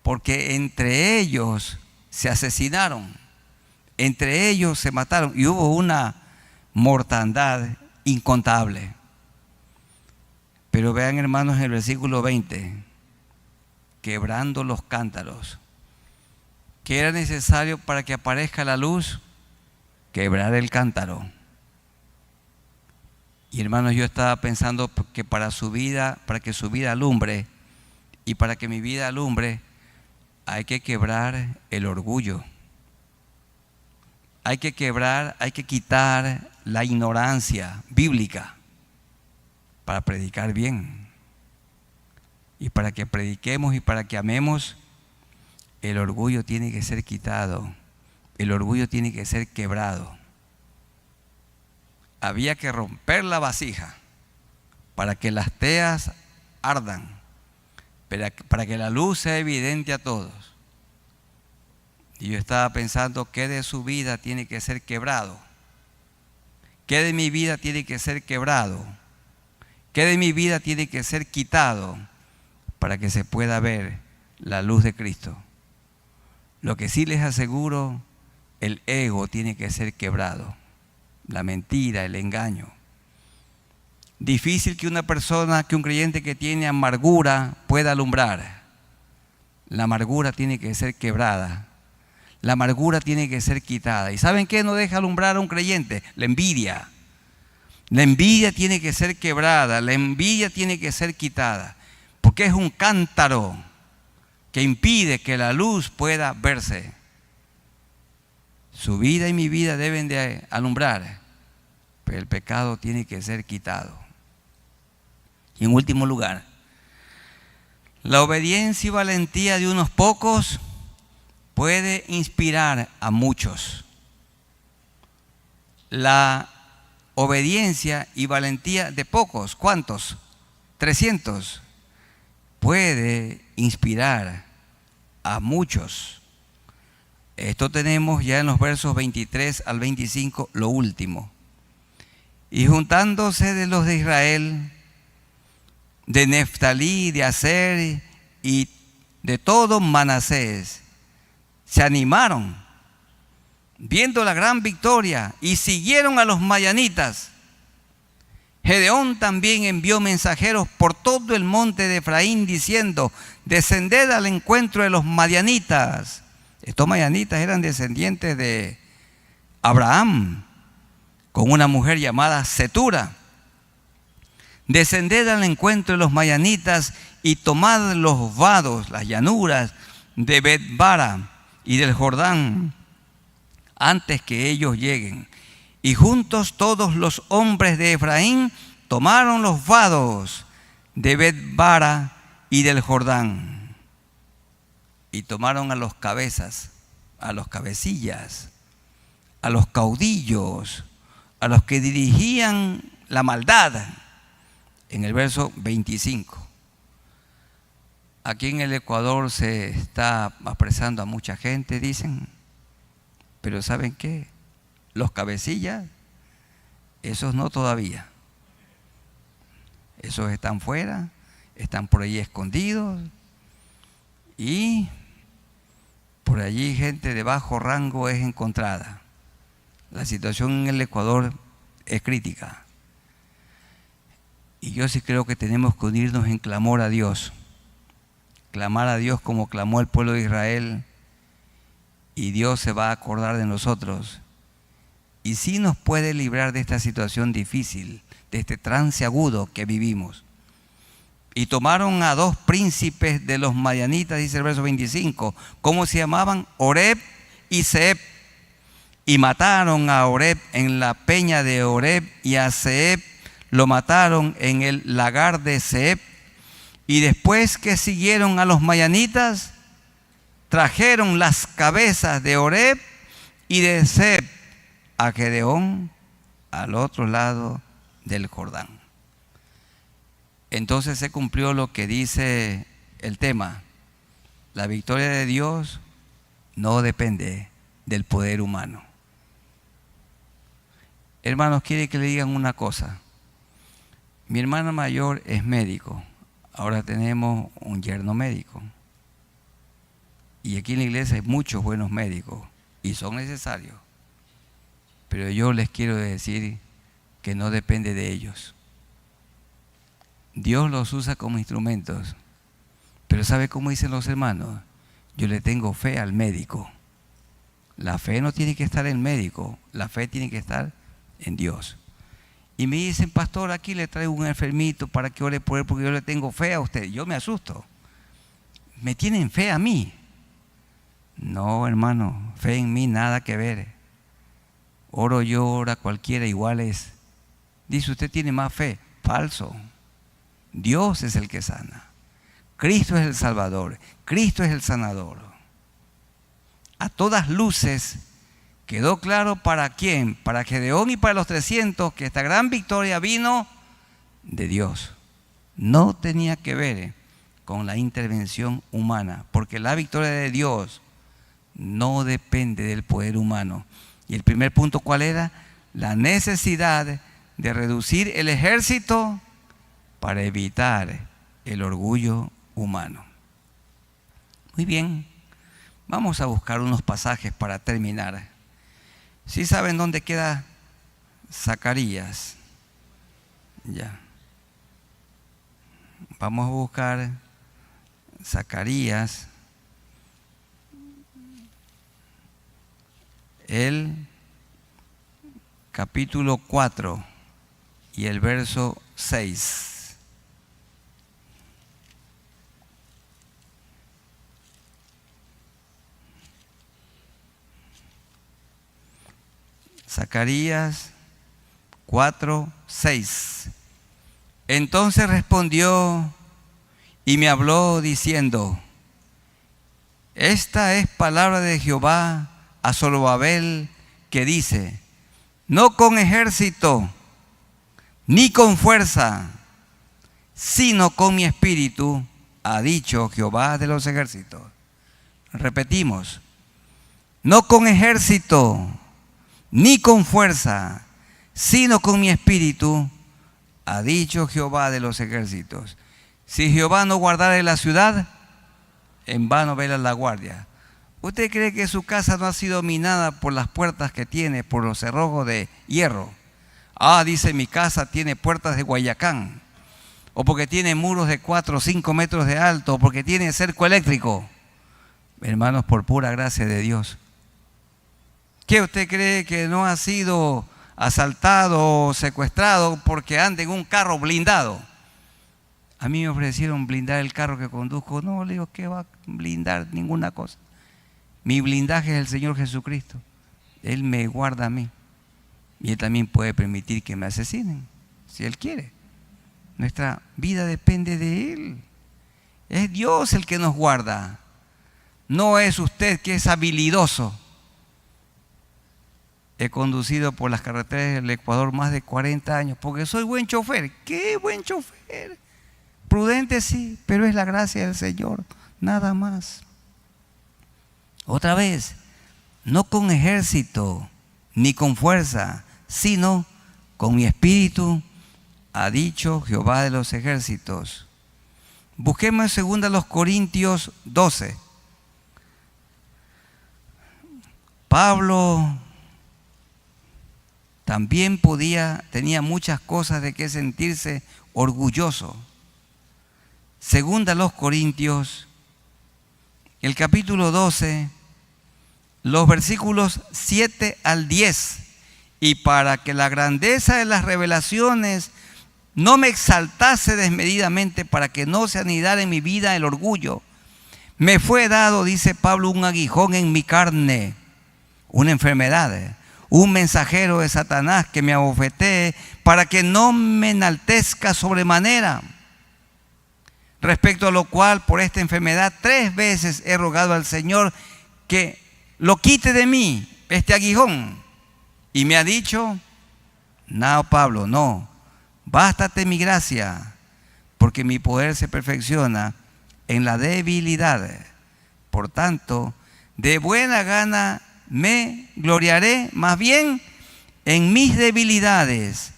porque entre ellos se asesinaron, entre ellos se mataron y hubo una mortandad incontable. Pero vean, hermanos, en el versículo 20, quebrando los cántaros. ¿Qué era necesario para que aparezca la luz? Quebrar el cántaro. Y hermanos, yo estaba pensando que para que su vida alumbre y para que mi vida alumbre, hay que quebrar el orgullo. Hay que quitar la ignorancia bíblica para predicar bien. Y para que prediquemos y para que amemos, el orgullo tiene que ser quitado. El orgullo tiene que ser quebrado. Había que romper la vasija para que las teas ardan, para que la luz sea evidente a todos. Y yo estaba pensando, ¿qué de su vida tiene que ser quebrado? ¿Qué de mi vida tiene que ser quebrado? ¿Qué de mi vida tiene que ser quitado para que se pueda ver la luz de Cristo? Lo que sí les aseguro, el ego tiene que ser quebrado. La mentira, el engaño. Difícil que un creyente que tiene amargura pueda alumbrar. La amargura tiene que ser quebrada. La amargura tiene que ser quitada. ¿Y saben qué no deja alumbrar a un creyente? La envidia. La envidia tiene que ser quebrada. La envidia tiene que ser quitada. Porque es un cántaro que impide que la luz pueda verse. Su vida y mi vida deben de alumbrar, pero el pecado tiene que ser quitado. Y en último lugar, la obediencia y valentía de unos pocos puede inspirar a muchos. La obediencia y valentía de pocos, ¿cuántos? 300. Puede inspirar a muchos. Esto tenemos ya en los versos 23 al 25, lo último. Y juntándose de los de Israel, de Neftalí, de Aser y de todo Manasés, se animaron, viendo la gran victoria, y siguieron a los mayanitas. Gedeón también envió mensajeros por todo el monte de Efraín, diciendo: descended al encuentro de los madianitas. Estos madianitas eran descendientes de Abraham, con una mujer llamada Cetura. Descended al encuentro de los madianitas y tomad los vados, las llanuras de Bet-bara y del Jordán, antes que ellos lleguen. Y juntos todos los hombres de Efraín tomaron los vados de Bet-bara y del Jordán. Y tomaron a los cabezas, a los cabecillas, a los caudillos, a los que dirigían la maldad. En el verso 25. Aquí en el Ecuador se está apresando a mucha gente, dicen. Pero ¿saben qué? Los cabecillas, esos no todavía. Esos están fuera, están por ahí escondidos. Y por allí gente de bajo rango es encontrada. La situación en el Ecuador es crítica. Y yo sí creo que tenemos que unirnos en clamor a Dios. Clamar a Dios como clamó el pueblo de Israel. Y Dios se va a acordar de nosotros. Y sí nos puede librar de esta situación difícil, de este trance agudo que vivimos. Y tomaron a 2 príncipes de los madianitas, dice el verso 25. ¿Cómo se llamaban? Oreb y Zeeb. Y mataron a Oreb en la peña de Oreb, y a Zeeb lo mataron en el lagar de Zeeb. Y después que siguieron a los madianitas, trajeron las cabezas de Oreb y de Zeeb a Gedeón al otro lado del Jordán. Entonces se cumplió lo que dice el tema. La victoria de Dios no depende del poder humano. Hermanos, quiere que le digan una cosa. Mi hermana mayor es médico. Ahora tenemos un yerno médico. Y aquí en la iglesia hay muchos buenos médicos y son necesarios. Pero yo les quiero decir que no depende de ellos. Dios los usa como instrumentos. Pero ¿sabe cómo dicen los hermanos? Yo le tengo fe al médico. La fe no tiene que estar en el médico, la fe tiene que estar en Dios. Y me dicen, pastor, aquí le traigo un enfermito para que ore por él porque yo le tengo fe a usted. Yo me asusto. ¿Me tienen fe a mí? No, hermano, fe en mí nada que ver. Oro yo, ora cualquiera, igual es. Dice, usted tiene más fe. Falso. Dios es el que sana. Cristo es el Salvador. Cristo es el sanador. A todas luces quedó claro para quién, para Gedeón y para los 300, que esta gran victoria vino de Dios. No tenía que ver con la intervención humana, porque la victoria de Dios no depende del poder humano. Y el primer punto, ¿cuál era? La necesidad de reducir el ejército para evitar el orgullo humano. Muy bien, vamos a buscar unos pasajes para terminar. ¿Sí saben dónde queda Zacarías? Ya. Vamos a buscar Zacarías, el capítulo 4 y el verso 6. Zacarías 4, 6. Entonces respondió y me habló diciendo: esta es palabra de Jehová a Zorobabel, que dice: no con ejército ni con fuerza, sino con mi espíritu, ha dicho Jehová de los ejércitos. Repetimos: no con ejército ni con fuerza, sino con mi espíritu, ha dicho Jehová de los ejércitos. Si Jehová no guardara la ciudad, en vano vela la guardia. ¿Usted cree que su casa no ha sido minada por las puertas que tiene, por los cerrojos de hierro? Dice, mi casa tiene puertas de Guayacán, o porque tiene muros de 4 o 5 metros de alto, o porque tiene cerco eléctrico. Hermanos, por pura gracia de Dios. ¿Qué usted cree que no ha sido asaltado o secuestrado porque anda en un carro blindado? A mí me ofrecieron blindar el carro que conduzco. No, le digo, ¿qué va a blindar? Ninguna cosa. Mi blindaje es el Señor Jesucristo. Él me guarda a mí. Y Él también puede permitir que me asesinen, si Él quiere. Nuestra vida depende de Él. Es Dios el que nos guarda. No es usted que es habilidoso. He conducido por las carreteras del Ecuador más de 40 años porque soy buen chofer. ¿Qué buen chofer? Prudente sí, pero es la gracia del Señor, nada más. Otra vez, no con ejército ni con fuerza, sino con mi espíritu, ha dicho Jehová de los ejércitos. Busquemos en 2 Corintios 12. Pablo también tenía muchas cosas de que sentirse orgulloso. 2 Corintios, el capítulo 12, los versículos 7 al 10. Y para que la grandeza de las revelaciones no me exaltase desmedidamente, para que no se anidara en mi vida el orgullo, me fue dado, dice Pablo, un aguijón en mi carne, una enfermedad, un mensajero de Satanás que me abofetee, para que no me enaltezca sobremanera. Respecto a lo cual, por esta enfermedad, 3 veces he rogado al Señor que lo quite de mí, este aguijón. Y me ha dicho: no, Pablo, no, Bástate mi gracia, porque mi poder se perfecciona en la debilidad. Por tanto, de buena gana me gloriaré más bien en mis debilidades,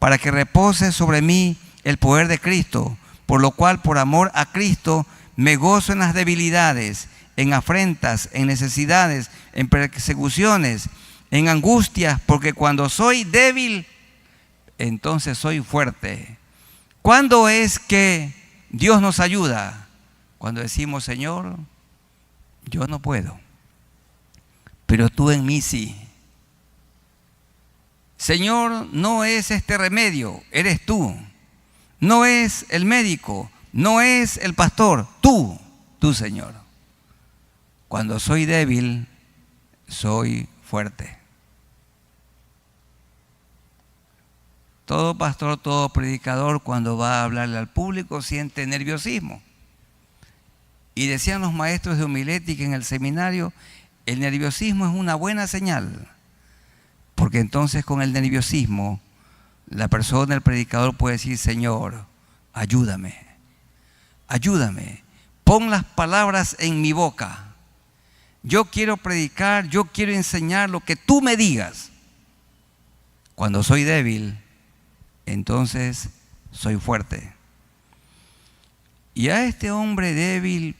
para que repose sobre mí el poder de Cristo, por lo cual, por amor a Cristo, me gozo en las debilidades, en afrentas, en necesidades, en persecuciones, en angustias, porque cuando soy débil, entonces soy fuerte. ¿Cuándo es que Dios nos ayuda? Cuando decimos, Señor, yo no puedo, pero tú en mí sí. Señor, no es este remedio, eres tú. No es el médico, no es el pastor, tú, Señor. Cuando soy débil, soy fuerte. Todo pastor, todo predicador, cuando va a hablarle al público, siente nerviosismo. Y decían los maestros de homilética en el seminario, el nerviosismo es una buena señal, porque entonces con el nerviosismo la persona, el predicador puede decir, Señor, ayúdame, ayúdame, pon las palabras en mi boca. Yo quiero predicar, yo quiero enseñar lo que tú me digas. Cuando soy débil, entonces soy fuerte. Y a este hombre débil,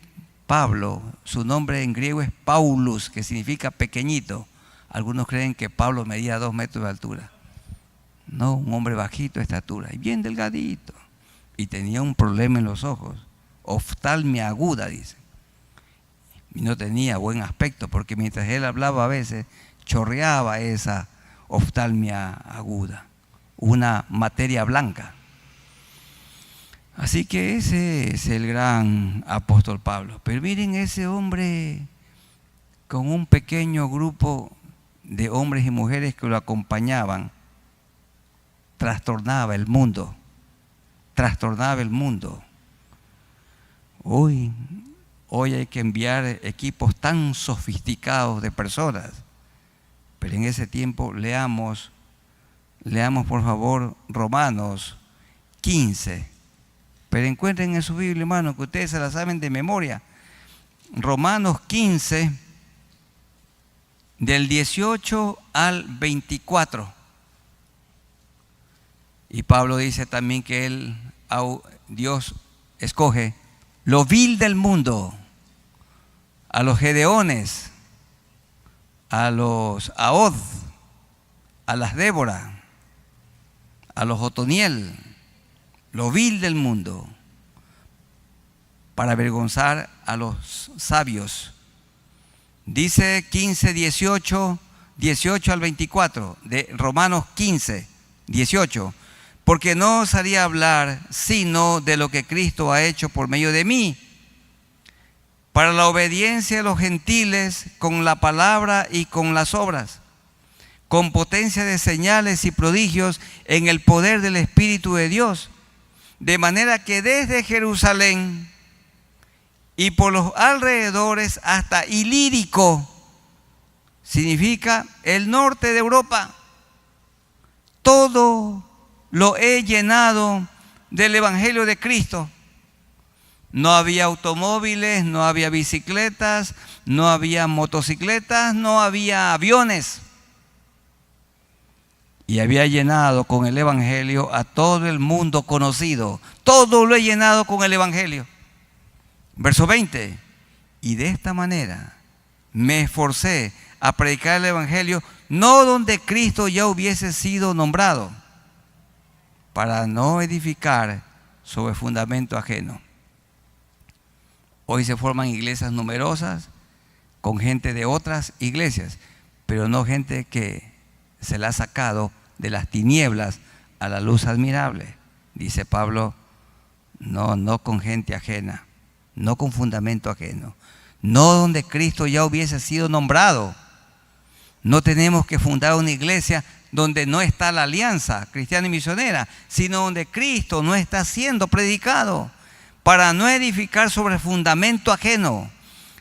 Pablo, su nombre en griego es Paulus, que significa pequeñito. Algunos creen que Pablo medía 2 metros de altura. No, un hombre bajito de estatura y bien delgadito. Y tenía un problema en los ojos, oftalmia aguda, dice. Y no tenía buen aspecto, porque mientras él hablaba a veces chorreaba esa oftalmia aguda, una materia blanca. Así que ese es el gran apóstol Pablo. Pero miren, ese hombre con un pequeño grupo de hombres y mujeres que lo acompañaban, trastornaba el mundo, trastornaba el mundo. Hoy hay que enviar equipos tan sofisticados de personas, pero en ese tiempo leamos por favor Romanos 15. Pero encuentren en su Biblia, hermano, que ustedes se la saben de memoria. Romanos 15, del 18 al 24. Y Pablo dice también que Dios escoge lo vil del mundo, a los Gedeones, a los Ahod, a las Débora, a los Otoniel, lo vil del mundo, para avergonzar a los sabios. Dice 15, 18 al 24, de Romanos 15, 18. Porque no os haría hablar sino de lo que Cristo ha hecho por medio de mí, para la obediencia de los gentiles con la palabra y con las obras, con potencia de señales y prodigios en el poder del Espíritu de Dios, de manera que desde Jerusalén y por los alrededores hasta Ilírico, significa el norte de Europa, todo lo he llenado del Evangelio de Cristo. No había automóviles, no había bicicletas, no había motocicletas, no había aviones. Y había llenado con el Evangelio a todo el mundo conocido. Todo lo he llenado con el Evangelio. Verso 20. Y de esta manera me esforcé a predicar el Evangelio, no donde Cristo ya hubiese sido nombrado, para no edificar sobre fundamento ajeno. Hoy se forman iglesias numerosas con gente de otras iglesias, pero no gente que se la ha sacado de las tinieblas a la luz admirable. Dice Pablo, no con gente ajena, no con fundamento ajeno, no donde Cristo ya hubiese sido nombrado. No tenemos que fundar una iglesia donde no está la alianza cristiana y misionera, sino donde Cristo no está siendo predicado, para no edificar sobre fundamento ajeno,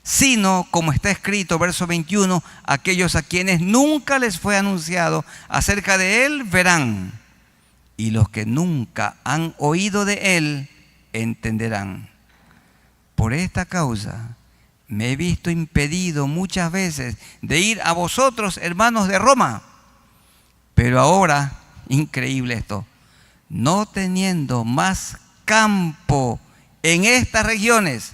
sino, como está escrito, verso 21, aquellos a quienes nunca les fue anunciado acerca de Él verán, y los que nunca han oído de él entenderán. Por esta causa me he visto impedido muchas veces de ir a vosotros, hermanos de Roma. Pero ahora, increíble esto, no teniendo más campo en estas regiones,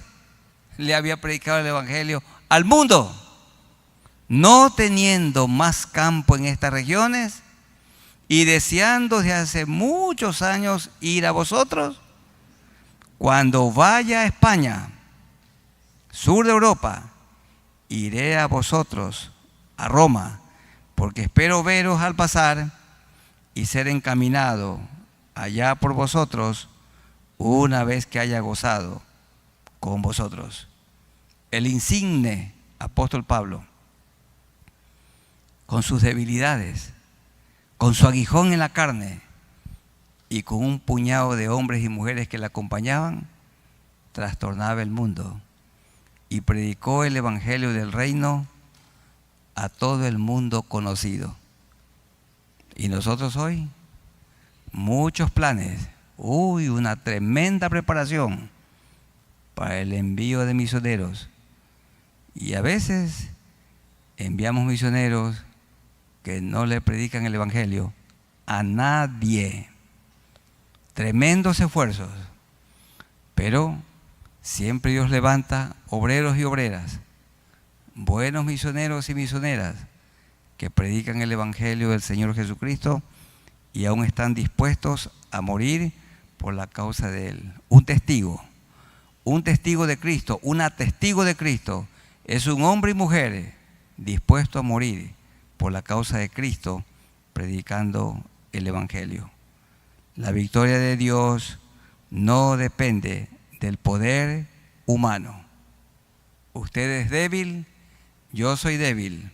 le había predicado el evangelio al mundo. No teniendo más campo en estas regiones y deseando desde hace muchos años ir a vosotros, cuando vaya a España, sur de Europa, iré a vosotros, a Roma, porque espero veros al pasar y ser encaminado allá por vosotros una vez que haya gozado con vosotros. El insigne apóstol Pablo, con sus debilidades, con su aguijón en la carne y con un puñado de hombres y mujeres que le acompañaban, trastornaba el mundo y predicó el evangelio del reino a todo el mundo conocido. Y nosotros hoy, muchos planes, una tremenda preparación para el envío de misioneros. Y a veces enviamos misioneros que no le predican el evangelio a nadie. Tremendos esfuerzos, pero siempre Dios levanta obreros y obreras, buenos misioneros y misioneras que predican el evangelio del Señor Jesucristo y aún están dispuestos a morir por la causa de Él. Un testigo de Cristo, una testigo de Cristo, es un hombre y mujer dispuesto a morir por la causa de Cristo, predicando el evangelio. La victoria de Dios no depende del poder humano. Usted es débil, yo soy débil.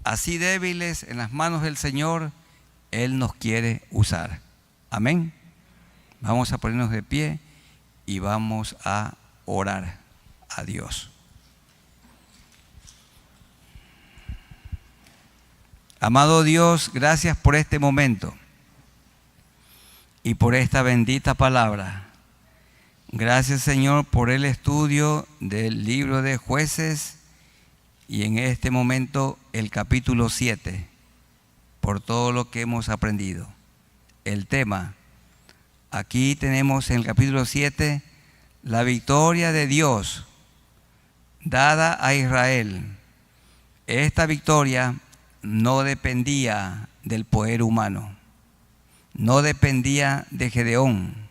Así débiles en las manos del Señor, Él nos quiere usar. Amén. Vamos a ponernos de pie y vamos a orar a Dios. Amado Dios, gracias por este momento y por esta bendita palabra. Gracias, Señor, por el estudio del libro de Jueces y en este momento el capítulo 7, por todo lo que hemos aprendido. El tema, aquí tenemos en el capítulo 7 la victoria de Dios dada a Israel. Esta victoria no dependía del poder humano, no dependía de Gedeón,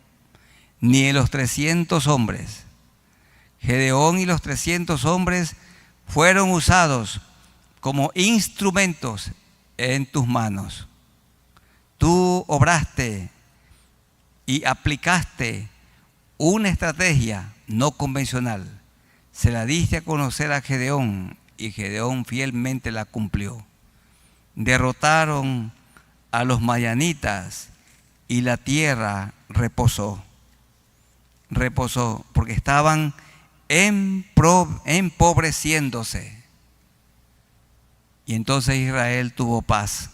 ni de los 300 hombres. Gedeón y los 300 hombres fueron usados como instrumentos en tus manos. Tú obraste y aplicaste una estrategia no convencional. Se la diste a conocer a Gedeón y Gedeón fielmente la cumplió. Derrotaron a los madianitas y la tierra reposó. Reposó porque estaban empobreciéndose. Y entonces Israel tuvo paz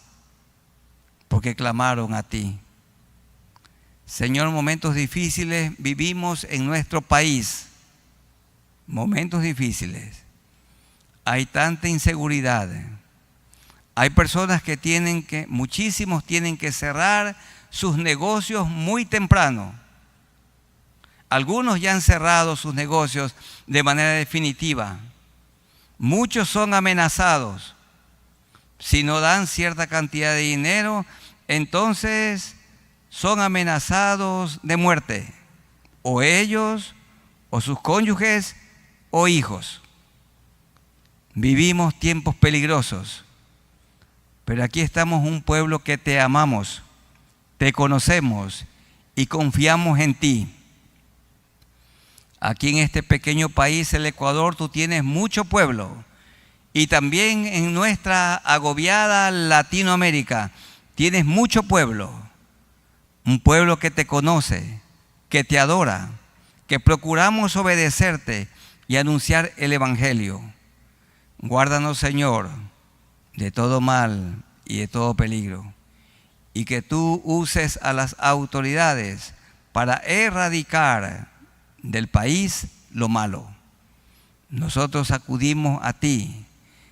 porque clamaron a ti. Señor, momentos difíciles vivimos en nuestro país. Momentos difíciles. Hay tanta inseguridad. Hay personas que muchísimos tienen que cerrar sus negocios muy temprano. Algunos ya han cerrado sus negocios de manera definitiva. Muchos son amenazados. Si no dan cierta cantidad de dinero, entonces son amenazados de muerte. O ellos, o sus cónyuges, o hijos. Vivimos tiempos peligrosos. Pero aquí estamos un pueblo que te amamos, te conocemos y confiamos en ti. Aquí en este pequeño país, el Ecuador, tú tienes mucho pueblo. Y también en nuestra agobiada Latinoamérica, tienes mucho pueblo. Un pueblo que te conoce, que te adora, que procuramos obedecerte y anunciar el evangelio. Guárdanos, Señor, de todo mal y de todo peligro. y que tú uses a las autoridades para erradicar del país lo malo. Nosotros acudimos a ti.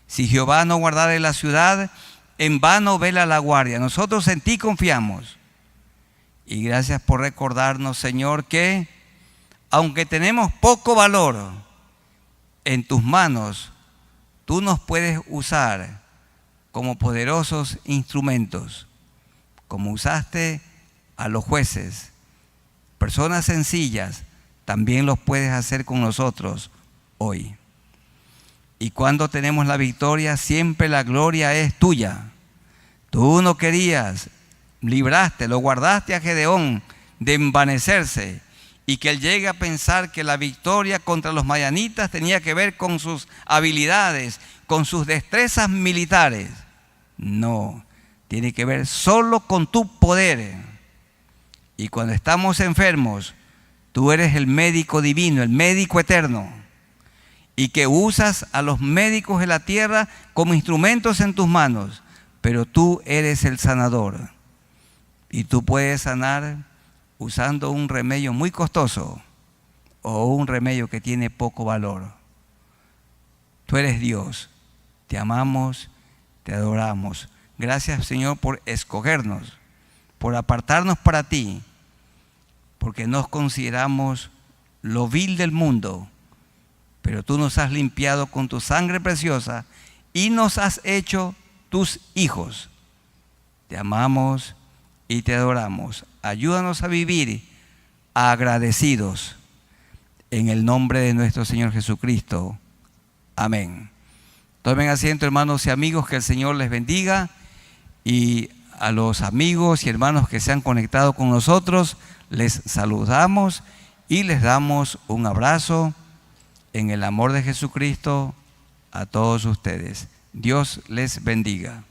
Si Jehová no guardare la ciudad, en vano vela la guardia. Nosotros en ti confiamos. Y gracias por recordarnos, Señor, que aunque tenemos poco valor, en tus manos tú nos puedes usar como poderosos instrumentos, como usaste a los jueces, personas sencillas, también los puedes hacer con nosotros hoy. Y cuando tenemos la victoria, siempre la gloria es tuya. Tú no querías, libraste, lo guardaste a Gedeón de envanecerse y que él llegue a pensar que la victoria contra los madianitas tenía que ver con sus habilidades, con sus destrezas militares. No, tiene que ver solo con tu poder. Y cuando estamos enfermos, tú eres el médico divino, el médico eterno, y que usas a los médicos de la tierra como instrumentos en tus manos, pero tú eres el sanador. Y tú puedes sanar usando un remedio muy costoso o un remedio que tiene poco valor. Tú eres Dios, te amamos, te adoramos. Gracias, Señor, por escogernos, por apartarnos para ti, porque nos consideramos lo vil del mundo, pero tú nos has limpiado con tu sangre preciosa y nos has hecho tus hijos. Te amamos y te adoramos. Ayúdanos a vivir agradecidos en el nombre de nuestro Señor Jesucristo. Amén. Tomen asiento, hermanos y amigos, que el Señor les bendiga, y a los amigos y hermanos que se han conectado con nosotros les saludamos y les damos un abrazo en el amor de Jesucristo a todos ustedes. Dios les bendiga.